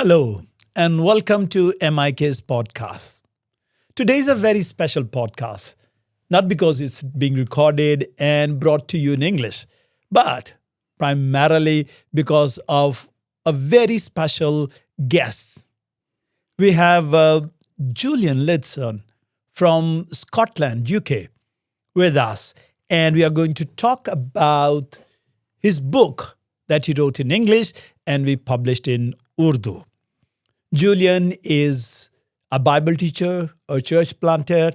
Hello, and welcome to MIK's podcast. Today is a very special podcast, not because it's being recorded and brought to you in English, but primarily because of a very special guest. We have Julyan Lidstone from Scotland, UK, with us, and we are going to talk about his book that he wrote in English and we published in Urdu. Julyan is a Bible teacher, a church planter,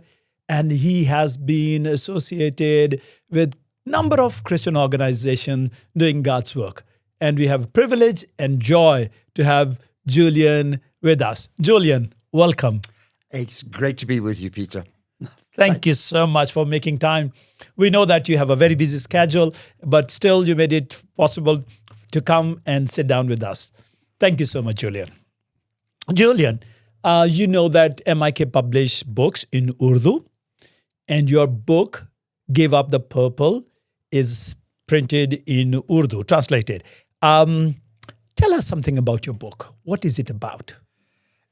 and he has been associated with a number of Christian organizations doing God's work. And we have privilege and joy to have Julyan with us. Julyan, welcome. It's great to be with you, Peter. Thank you so much for making time. We know that you have a very busy schedule, but still you made it possible to come and sit down with us. Thank you so much, Julyan. Julyan, you know that MIK published books in Urdu, and your book, Give Up the Purple, is printed in Urdu, translated. Tell us something about your book. What is it about?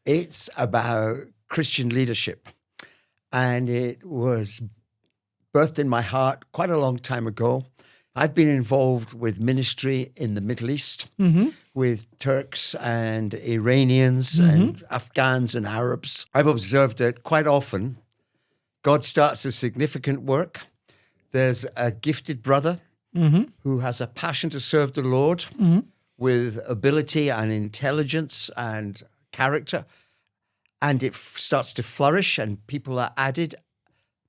It's about Christian leadership, and it was birthed in my heart quite a long time ago. I've been involved with ministry in the Middle East, with Turks and Iranians and Afghans and Arabs. I've observed that quite often God starts a significant work. There's a gifted brother who has a passion to serve the Lord with ability and intelligence and character. And it starts to flourish and people are added.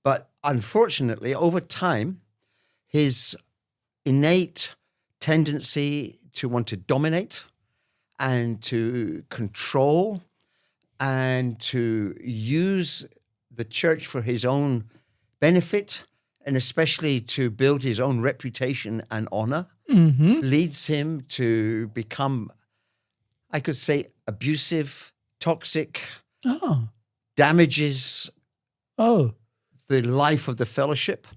But unfortunately, over time, his innate tendency to want to dominate and to control and to use the church for his own benefit and especially to build his own reputation and honor leads him to become, I could say, abusive, toxic, damages the life of the fellowship.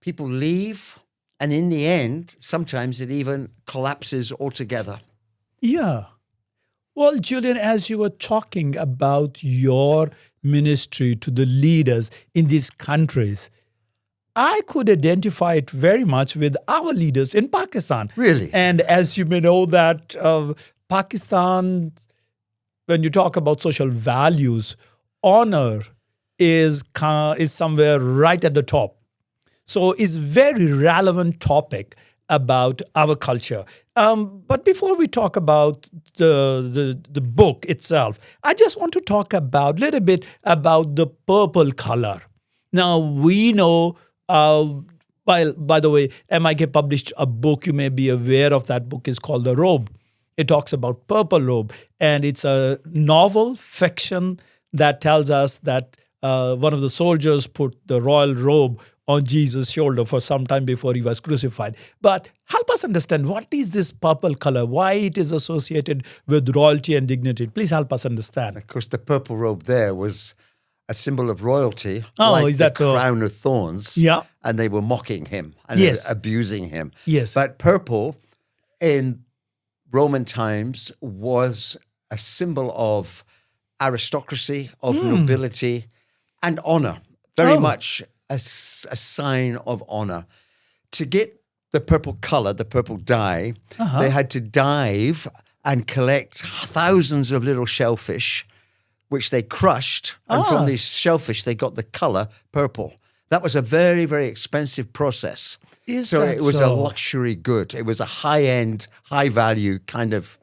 People leave, and in the end, sometimes it even collapses altogether. Yeah. Well, Julyan, as you were talking about your ministry to the leaders in these countries, I could identify it very much with our leaders in Pakistan. Really? And as you may know that Pakistan, when you talk about social values, honor is somewhere right at the top. So it's very relevant topic about our culture. But before we talk about the book itself, I just want to talk about a little bit about the purple color. Now, we know, by the way, MIK published a book, you may be aware of that book, is called The Robe. It talks about purple robe, and it's a novel fiction that tells us that one of the soldiers put the royal robe on Jesus' shoulder for some time before he was crucified. But help us understand, what is this purple color? Why it is associated with royalty and dignity? Please help us understand. Of course, the purple robe there was a symbol of royalty, is that the crown of thorns. Yeah. And they were mocking him and abusing him. Yes. But purple in Roman times was a symbol of aristocracy, of nobility, and honor. Very much a sign of honor. To get the purple color, the purple dye, they had to dive and collect thousands of little shellfish, which they crushed. And from these shellfish, they got the color purple. That was a very, very expensive process. It was a luxury good. It was a high-end, high-value kind of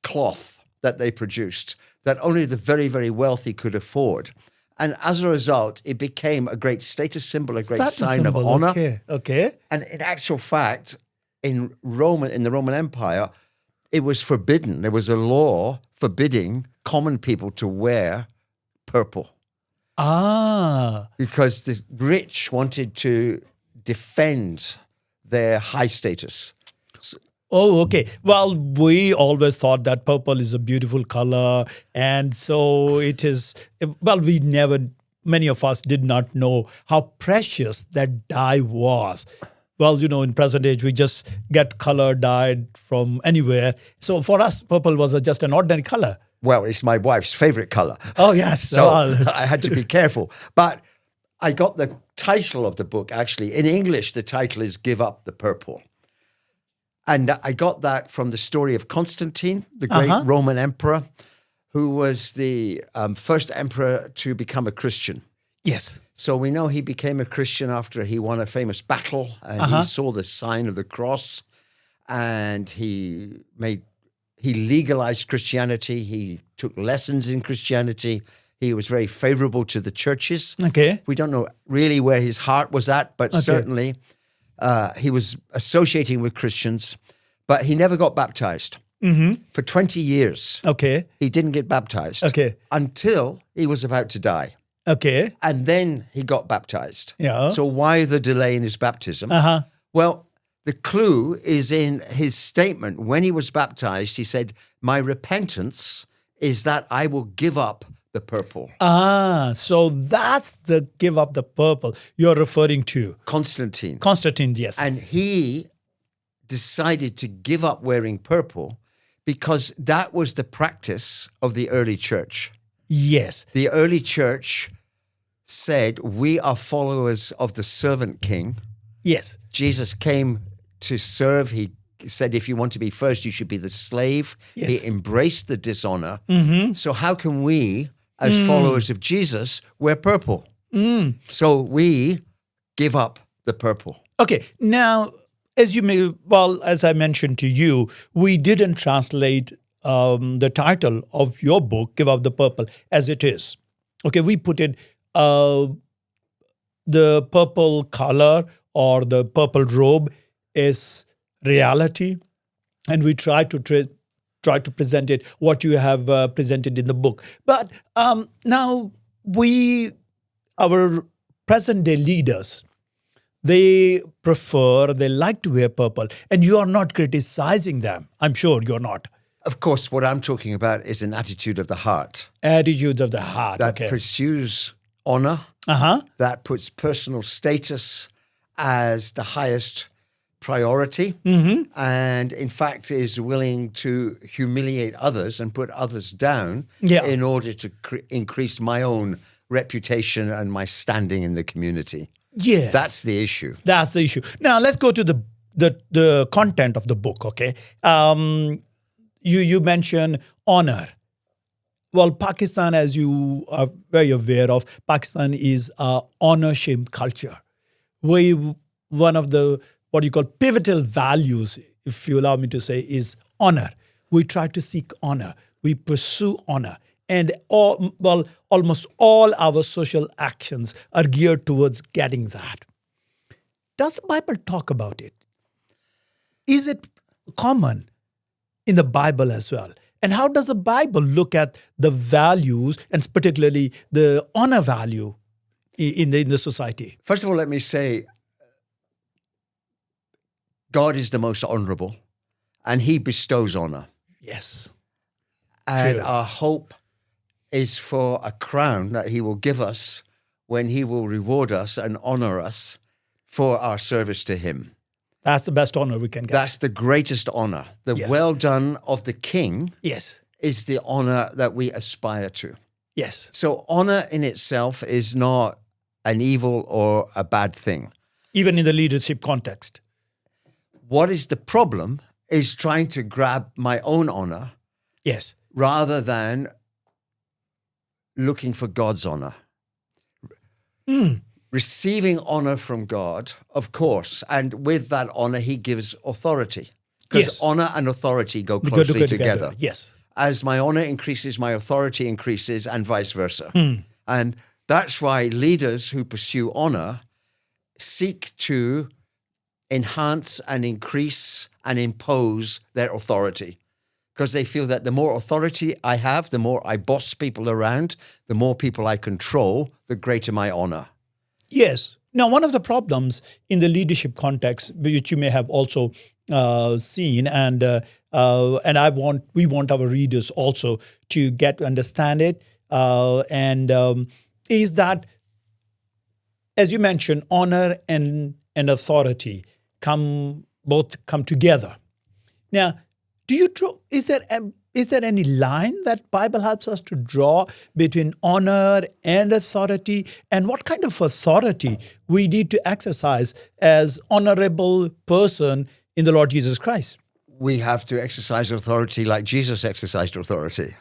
cloth that they produced that only the very, very wealthy could afford. And as a result, it became a great status symbol, a great sign of honor. Okay. And in actual fact, in the Roman Empire, it was forbidden. There was a law forbidding common people to wear purple. Because the rich wanted to defend their high status. Oh, okay. Well, we always thought that purple is a beautiful color. And so it is, well, many of us did not know how precious that dye was. Well, in present age, we just get color dyed from anywhere. So for us, purple was just an ordinary color. Well, it's my wife's favorite color. Oh, yes. So I had to be careful. But I got the title of the book, actually. In English, the title is Give Up the Purple. And I got that from the story of Constantine, the great Roman emperor, who was the first emperor to become a Christian. Yes. So we know he became a Christian after he won a famous battle and he saw the sign of the cross, and he legalized Christianity. He took lessons in Christianity. He was very favorable to the churches. Okay. We don't know really where his heart was at, but certainly he was associating with Christians, but he never got baptized. For 20 years. Okay. He didn't get baptized. Okay. Until he was about to die. Okay. And then he got baptized. Yeah. So why the delay in his baptism? Well, the clue is in his statement. When he was baptized, he said, "My repentance is that I will give up the purple." So that's the give up the purple you're referring to. Constantine. Constantine, yes. And he decided to give up wearing purple because that was the practice of the early church. Yes. The early church said, we are followers of the servant king. Yes. Jesus came to serve. He said, if you want to be first, you should be the slave. Yes. He embraced the dishonor. So how can we, as followers of Jesus, wear purple? So we give up the purple. Okay. Now, as I mentioned to you, we didn't translate the title of your book, Give Up the Purple, as it is. Okay, we put it, the purple color or the purple robe is reality, and we try to present it what you have presented in the book. But now our present day leaders, they like to wear purple, and you are not criticizing them. I'm sure you're not. Of course, what I'm talking about is an attitude of the heart. Attitudes of the heart. That pursues honor, that puts personal status as the highest priority, and in fact is willing to humiliate others and put others down in order to increase my own reputation and my standing in the community. Yeah. That's the issue. That's the issue. Now, let's go to the content of the book, okay? You mentioned honor. Well, Pakistan, as you are very aware of, Pakistan is a honor-shame culture. One of the, what you call pivotal values, if you allow me to say, is honor. We try to seek honor. We pursue honor. And almost all our social actions are geared towards getting that. Does the Bible talk about it? Is it common in the Bible as well? And how does the Bible look at the values, and particularly the honor value in the society? First of all, let me say, God is the most honorable, and he bestows honor. Yes. And True. our hope is for a crown that he will give us when he will reward us and honor us for our service to him. That's the best honor we can get. That's the greatest honor. The well done of the king is the honor that we aspire to. Yes. So honor in itself is not an evil or a bad thing. Even in the leadership context. What is the problem is trying to grab my own honor. Yes. Rather than looking for God's honor. Receiving honor from God, of course, and with that honor, he gives authority. Because honor and authority go closely together. Yes. As my honor increases, my authority increases, and vice versa. And that's why leaders who pursue honor seek to enhance and increase and impose their authority. Because they feel that the more authority I have, the more I boss people around, the more people I control, the greater my honor. Yes. Now, one of the problems in the leadership context, which you may have also seen, and we want our readers also to get to understand it, is that, as you mentioned, honor and authority both come together. Now, is there any line that Bible helps us to draw between honor and authority, and what kind of authority we need to exercise as honorable person in the Lord Jesus Christ? We have to exercise authority like Jesus exercised authority.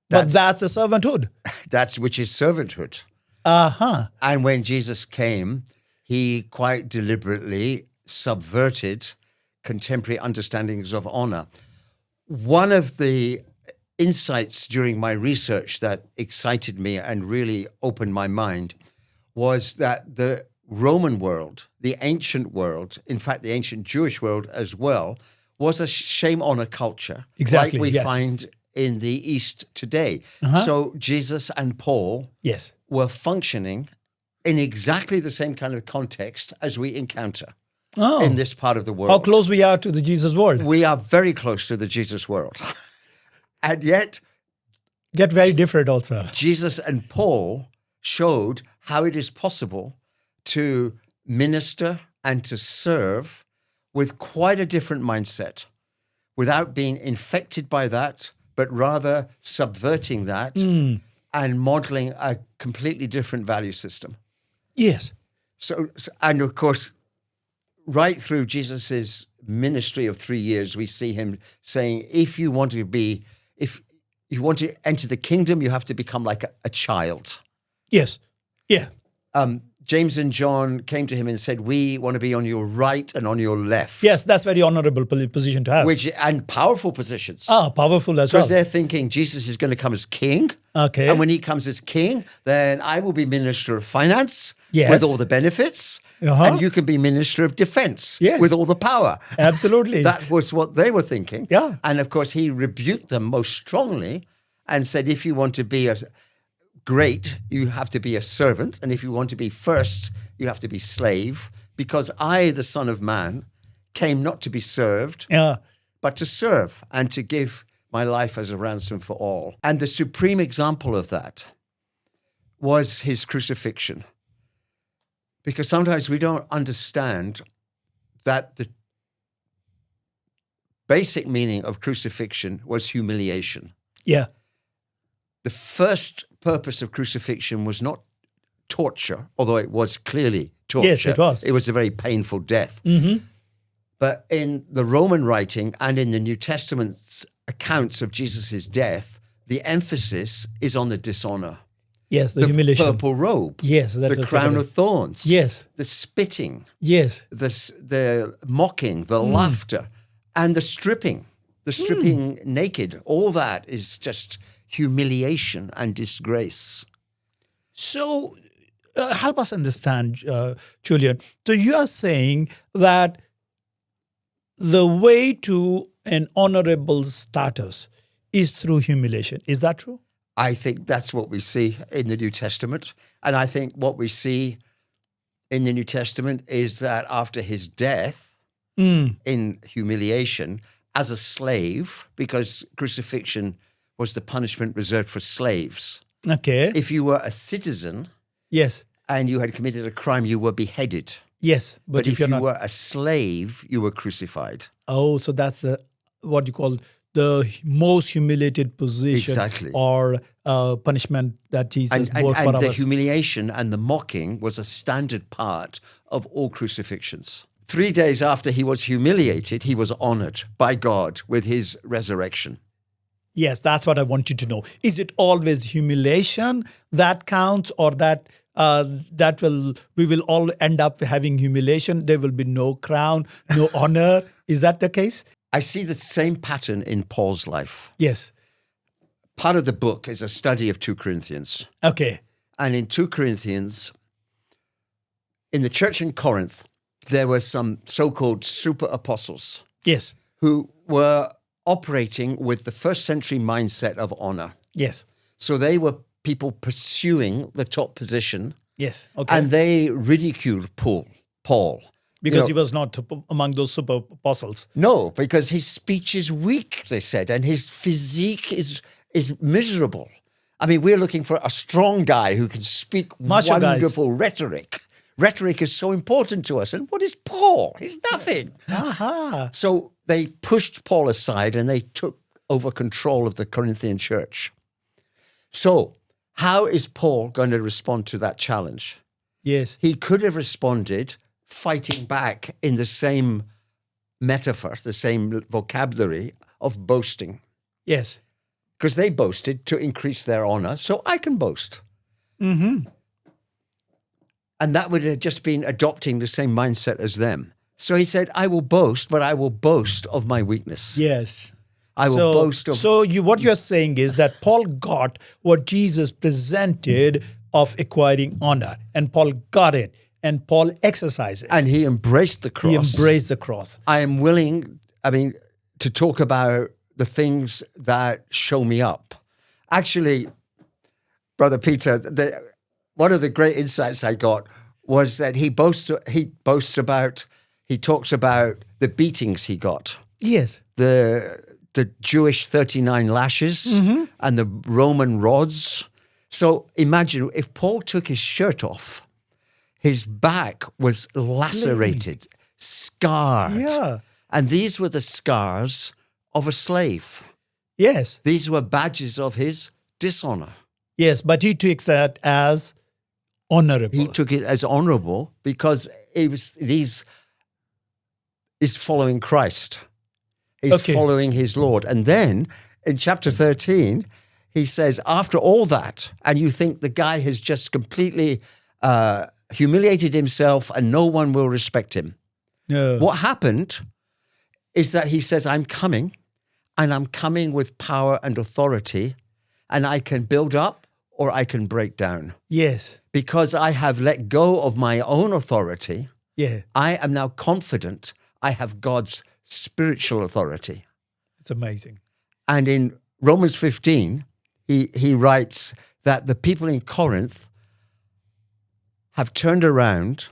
But that's a servanthood. That's which is servanthood. Uh-huh. And when Jesus came, he quite deliberately subverted contemporary understandings of honor. One of the insights during my research that excited me and really opened my mind was that the Roman world, the ancient world, in fact, the ancient Jewish world as well, was a shame-honor culture, Exactly, like we yes. find in the East today. So Jesus and Paul Yes. were functioning in exactly the same kind of context as we encounter Oh. in this part of the world. How close we are to the Jesus world. We are very close to the Jesus world. And yet, Get very different also. Jesus and Paul showed how it is possible to minister and to serve with quite a different mindset without being infected by that, but rather subverting that and modeling a completely different value system. Yes. So, and of course, right through Jesus's ministry of 3 years, we see him saying, if you want to enter the kingdom, you have to become like a child. Yes. Yeah. James and John came to him and said, we want to be on your right and on your left. Yes, that's very honorable position to have. And powerful positions. Powerful as well. Because they're thinking Jesus is going to come as king. Okay. And when he comes as king, then I will be minister of finance Yes. with all the benefits. And you can be minister of defense Yes. with all the power. Absolutely. That was what they were thinking. Yeah. And of course, he rebuked them most strongly and said, if you want to be great, you have to be a servant. And if you want to be first, you have to be slave. Because I, the Son of Man, came not to be served, Yeah. but to serve and to give my life as a ransom for all. And the supreme example of that was his crucifixion. Because sometimes we don't understand that the basic meaning of crucifixion was humiliation. Yeah. The first purpose of crucifixion was not torture, although it was clearly torture. Yes, it was. It was a very painful death. But in the Roman writing and in the New Testament's accounts of Jesus' death, the emphasis is on the dishonor. Yes, the humiliation. Purple robe. Yes, the crown of thorns. Yes. The spitting. Yes. The mocking, the laughter, and the stripping naked. All that is just humiliation and disgrace. So help us understand, Julyan. So you are saying that the way to an honorable status is through humiliation. Is that true? I think that's what we see in the New Testament. And I think what we see in the New Testament is that after his death, in humiliation, as a slave, because crucifixion was the punishment reserved for slaves. Okay. If you were a citizen Yes. and you had committed a crime, you were beheaded. Yes. But if you're you not, were a slave, you were crucified. oh, so that's what you call the most humiliated position Exactly. or punishment that Jesus bore for And the us. humiliation and the mocking was a standard part of all crucifixions. 3 days after he was humiliated, he was honored by God with his resurrection. Yes, that's what I want you to know. Is it always humiliation that counts, or that we will all end up having humiliation? There will be no crown, no honor. Is that the case? I see the same pattern in Paul's life. Yes. Part of the book is a study of 2 Corinthians. Okay. And in 2 Corinthians, in the church in Corinth, there were some so-called super apostles Yes. who were operating with the first century mindset of honor. Yes. So they were people pursuing the top position, Yes. Okay. and they ridiculed Paul. because he was not among those super apostles. No, because his speech is weak, they said, and his physique is miserable. I mean, we're looking for a strong guy who can speak Macho wonderful rhetoric. Rhetoric is so important to us. And what is Paul? He's nothing. Aha. So they pushed Paul aside and they took over control of the Corinthian church. So how is Paul going to respond to that challenge? Yes. He could have responded fighting back in the same metaphor, the same vocabulary of boasting. Yes. Because they boasted to increase their honor, so I can boast. Mm-hmm. And that would have just been adopting the same mindset as them. So he said, I will boast, but I will boast of my weakness. Yes. I will boast of... So what you're saying is that Paul got what Jesus presented of acquiring honor. And Paul got it. And Paul exercised it. And he embraced the cross. He embraced the cross. I am willing, to talk about the things that show me up. Actually, Brother Peter, one of the great insights I got was that he talks about the beatings he got. Yes. The Jewish 39 lashes and the Roman rods. So imagine if Paul took his shirt off, his back was lacerated, scarred. Yeah. And these were the scars of a slave. Yes. These were badges of his dishonor. Yes, but he takes that as honorable. He took it as honorable because he's following Christ. He's following his Lord. And then in chapter 13, he says, after all that, and you think the guy has just completely humiliated himself and no one will respect him. No. What happened is that he says, I'm coming, and I'm coming with power and authority, and I can build up or I can break down. Yes. Because I have let go of my own authority, Yeah. I am now confident I have God's spiritual authority. It's amazing. And in Romans 15, he writes that the people in Corinth have turned around,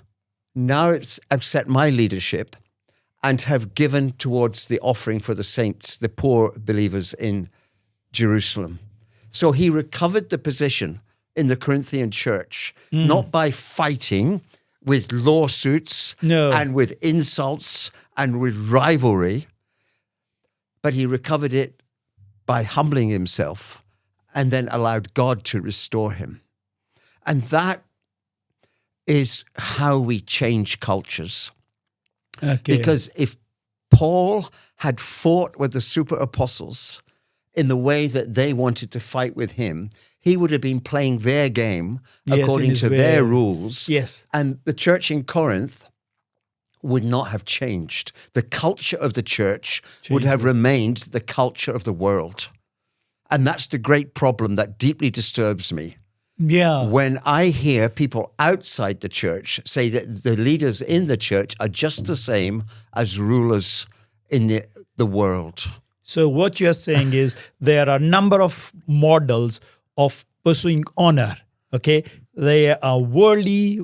now accept my leadership, and have given towards the offering for the saints, the poor believers in Jerusalem. So he recovered the position in the Corinthian church, not by fighting with lawsuits and with insults and with rivalry, but he recovered it by humbling himself and then allowed God to restore him. And that is how we change cultures. Okay. Because if Paul had fought with the super apostles in the way that they wanted to fight with him, he would have been playing their game according to their rules. Yes. And the church in Corinth would not have changed. The culture of the church would have remained the culture of the world. And that's the great problem that deeply disturbs me. Yeah. When I hear people outside the church say that the leaders in the church are just the same as rulers in the world. So what you're saying is there are a number of models of pursuing honor, okay? They are worldly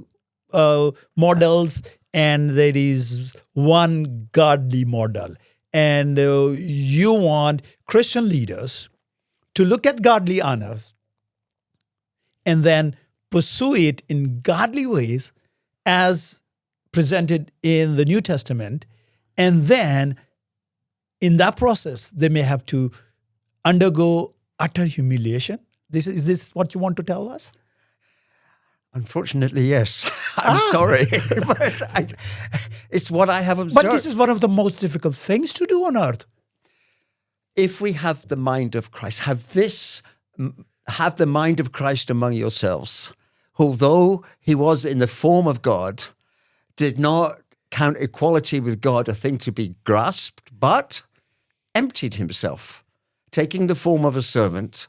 models, and there is one godly model. And you want Christian leaders to look at godly honors and then pursue it in godly ways as presented in the New Testament. And then in that process, they may have to undergo utter humiliation. Is this what you want to tell us? Unfortunately, yes. I'm sorry. But it's what I have observed. But this is one of the most difficult things to do on earth. If we have the mind of Christ, have the mind of Christ among yourselves, who though he was in the form of God, did not count equality with God a thing to be grasped, but emptied himself, taking the form of a servant,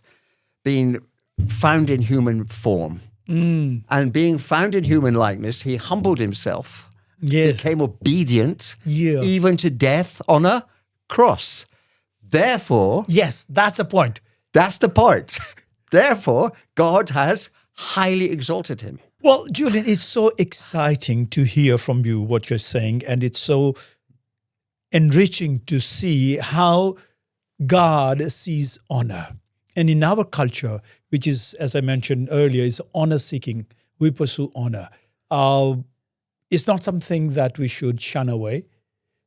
being found in human form. And being found in human likeness, he humbled himself, became obedient, even to death on a cross. Therefore... Yes, that's the point. That's the point. Therefore, God has highly exalted him. Well, Julyan, it's so exciting to hear from you what you're saying, and it's so enriching to see how God sees honor. And in our culture, which is, as I mentioned earlier, is honor-seeking, we pursue honor. it's not something that we should shun away.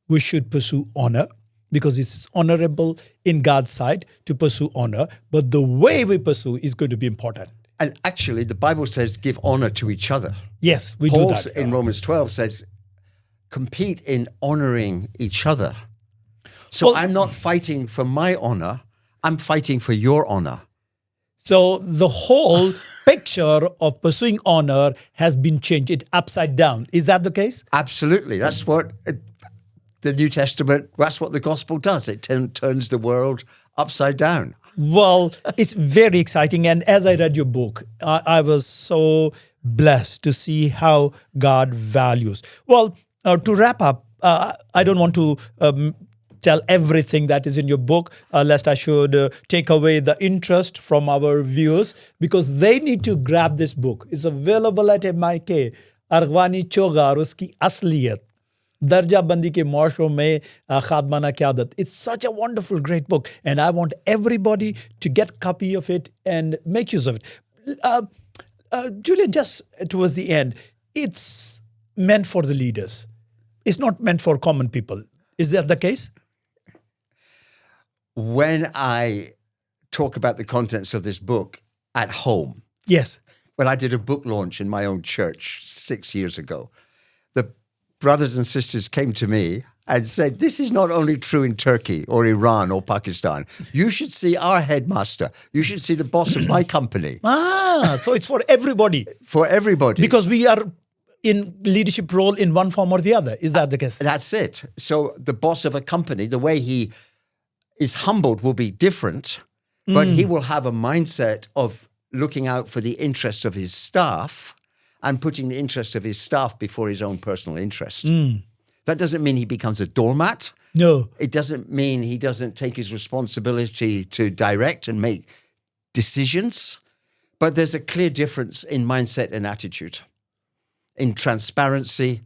We should pursue honor because it's honorable in God's sight to pursue honor. But the way we pursue is going to be important. And actually, the Bible says give honor to each other. Yes, we Paul do that. in Romans 12 says compete in honoring each other. So Well, I'm not fighting for my honor. I'm fighting for your honor. So the whole picture of pursuing honor has been changed. It's upside down. Is that the case? Absolutely. That's what the New Testament, that's what the gospel does. It turns the world upside down. Well, it's very exciting. And as I read your book, I was so blessed to see how God values. Well, to wrap up, I don't want to tell everything that is in your book, lest I should take away the interest from our viewers, because they need to grab this book. It's available at MIK, Arghwani Choga और उसकी असलियत, दर्जाबंदी के मुआशरों में खादमाना क़यादत. It's such a wonderful, great book, and I want everybody to get a copy of it and make use of it. Julyan, just towards the end, it's meant for the leaders. It's not meant for common people. Is that the case? When I talk about the contents of this book at home, Yes. when I did a book launch in my own church 6 years ago, the brothers and sisters came to me and said, this is not only true in Turkey or Iran or Pakistan. You should see our headmaster. You should see the boss of my company. So it's for everybody. For everybody. Because we are in leadership role in one form or the other. Is that the case? That's it. So the boss of a company, the way he is humbled will be different, but he will have a mindset of looking out for the interests of his staff and putting the interests of his staff before his own personal interest. That doesn't mean he becomes a doormat. No. It doesn't mean he doesn't take his responsibility to direct and make decisions. But there's a clear difference in mindset and attitude, in transparency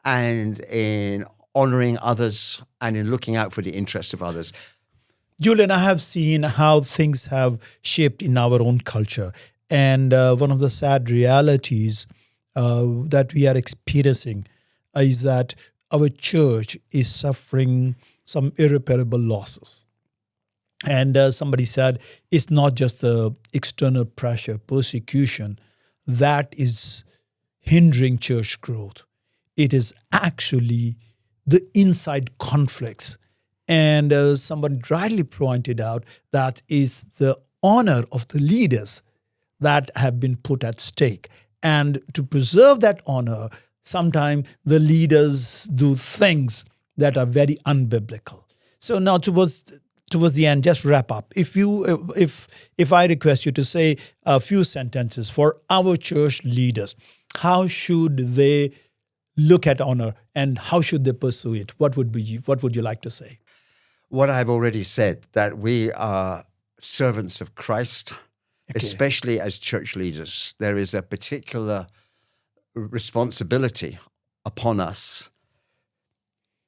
and in honoring others and in looking out for the interests of others. Julyan, I have seen how things have shaped in our own culture. And one of the sad realities that we are experiencing is that our church is suffering some irreparable losses. And somebody said it's not just the external pressure, persecution, that is hindering church growth. It is actually the inside conflicts. And somebody rightly pointed out that is the honor of the leaders that have been put at stake. And to preserve that honor, sometimes the leaders do things that are very unbiblical. So now towards the end, just wrap up. If I request you to say a few sentences for our church leaders, how should they look at honor and how should they pursue it? What would you like to say? What I've already said, that we are servants of Christ, especially as church leaders. There is a particular responsibility upon us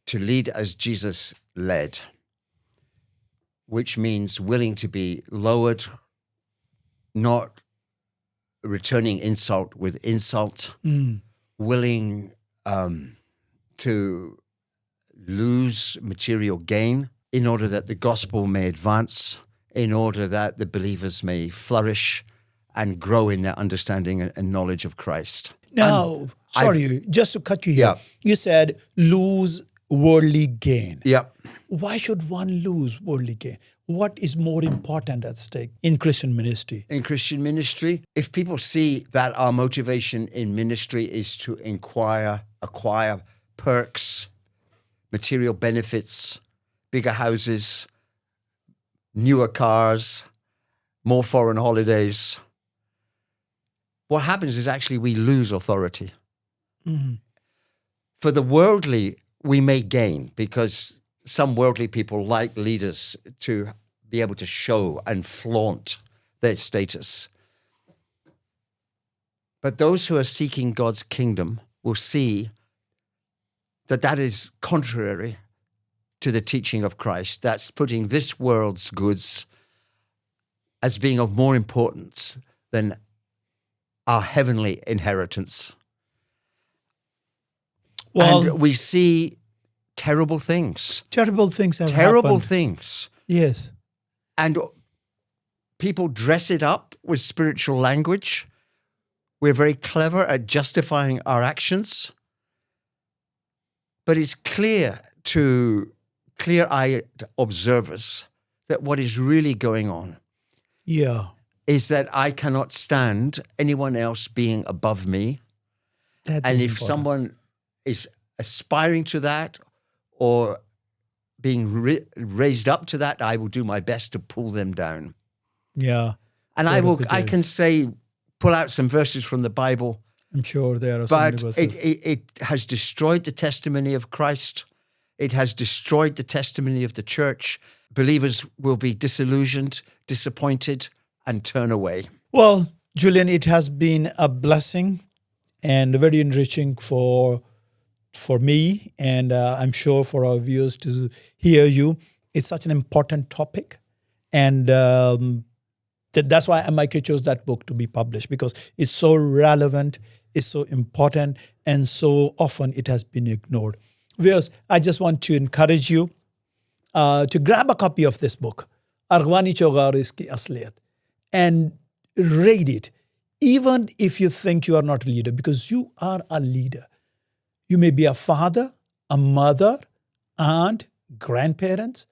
to lead as Jesus led, which means willing to be lowered, not returning insult with insult, willing to lose material gain in order that the gospel may advance, in order that the believers may flourish and grow in their understanding and knowledge of Christ. Now, just to cut you here. Yeah. You said lose worldly gain. Yep. Why should one lose worldly gain? What is more important at stake in Christian ministry? In Christian ministry, if people see that our motivation in ministry is to acquire perks, material benefits, bigger houses, newer cars, more foreign holidays, what happens is actually we lose authority. For the worldly, we may gain because some worldly people like leaders to be able to show and flaunt their status. But those who are seeking God's kingdom will see that that is contrary to the teaching of Christ. That's putting this world's goods as being of more importance than our heavenly inheritance. Well, and we see terrible things. terrible things have Terrible happened. things. Yes. And people dress it up with spiritual language. We're very clever at justifying our actions. But it's clear to clear-eyed observers that what is really going on Yeah. is that I cannot stand anyone else being above me. That And is if important. someone is aspiring to that or being raised up to that, I will do my best to pull them down. Yeah. And I can say, pull out some verses from the Bible, I'm sure there are so many but verses. it has destroyed the testimony of Christ. It has destroyed the testimony of the church. Believers will be disillusioned, disappointed, and turn away. Well, Julyan, it has been a blessing and very enriching for me, and I'm sure for our viewers to hear you. It's such an important topic, and that's why MIK chose that book to be published, because it's so relevant, it's so important, and so often it has been ignored. Viewers, I just want to encourage you to grab a copy of this book, Arghwani Chogar Iski Asliyat, and read it, even if you think you are not a leader, because you are a leader. You may be a father, a mother, aunt, grandparents.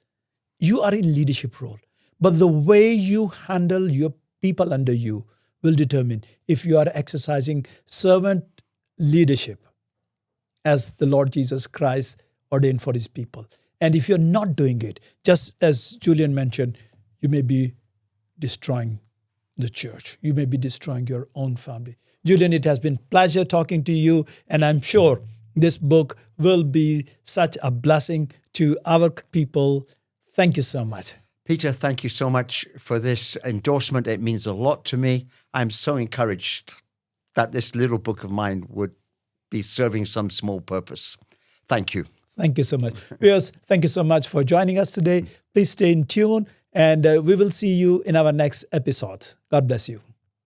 You are in leadership role. But the way you handle your people under you will determine if you are exercising servant leadership as the Lord Jesus Christ ordained for his people. And if you're not doing it, just as Julyan mentioned, you may be destroying the church. You may be destroying your own family. Julyan, it has been a pleasure talking to you, and I'm sure this book will be such a blessing to our people. Thank you so much. Peter, thank you so much for this endorsement. It means a lot to me. I'm so encouraged that this little book of mine would be serving some small purpose. Thank you. Thank you so much. Viewers, thank you so much for joining us today. Please stay in tune, and we will see you in our next episode. God bless you.